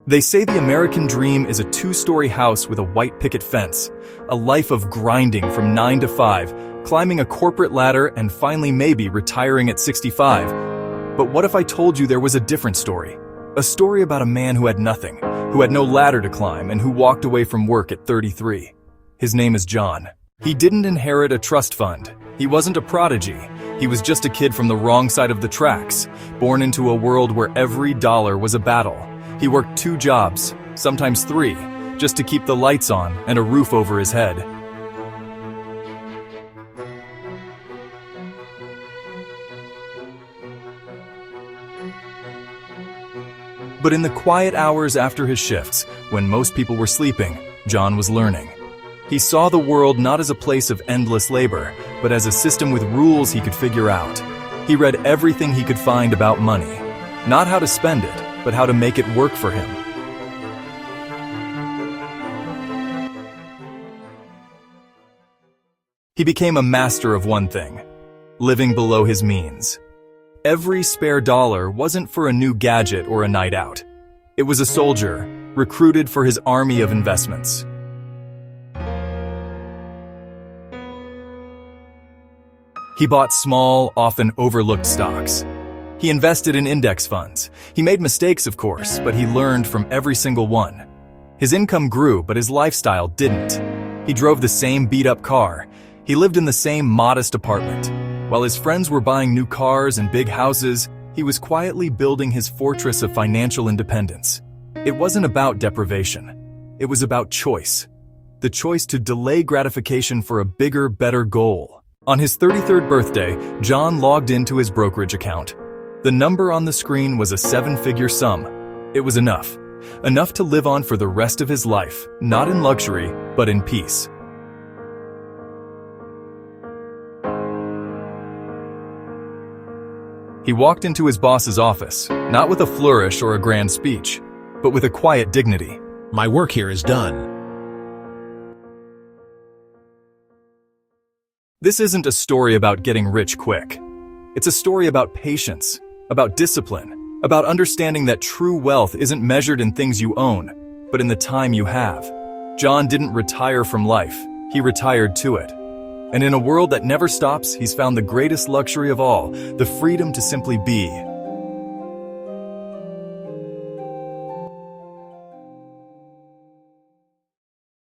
They say the American dream is a two-story house with a white picket fence, a life of grinding from 9 to 5, climbing a corporate ladder and finally maybe retiring at 65. But what if I told you there was a different story? A story about a man who had nothing, who had no ladder to climb, and who walked away from work at 33. His name is John. He didn't inherit a trust fund. He wasn't a prodigy. He was just a kid from the wrong side of the tracks, born into a world where every dollar was a battle. He worked 2 jobs, sometimes 3, just to keep the lights on and a roof over his head. But in the quiet hours after his shifts, when most people were sleeping, John was learning. He saw the world not as a place of endless labor, but as a system with rules he could figure out. He read everything he could find about money, not how to spend it, but how to make it work for him. He became a master of one thing: living below his means. Every spare dollar wasn't for a new gadget or a night out. It was a soldier, recruited for his army of investments. He bought small, often overlooked stocks. He invested in index funds. He made mistakes, of course, but he learned from every single one. His income grew, but his lifestyle didn't. He drove the same beat-up car. He lived in the same modest apartment. While his friends were buying new cars and big houses, he was quietly building his fortress of financial independence. It wasn't about deprivation. It was about choice. The choice to delay gratification for a bigger, better goal. On his 33rd birthday, John logged into his brokerage account. The number on the screen was a 7-figure sum. It was enough. Enough to live on for the rest of his life, not in luxury, but in peace. He walked into his boss's office, not with a flourish or a grand speech, but with a quiet dignity. My work here is done. This isn't a story about getting rich quick. It's a story about patience, about discipline, about understanding that true wealth isn't measured in things you own, but in the time you have. John didn't retire from life, he retired to it. And in a world that never stops, he's found the greatest luxury of all, the freedom to simply be,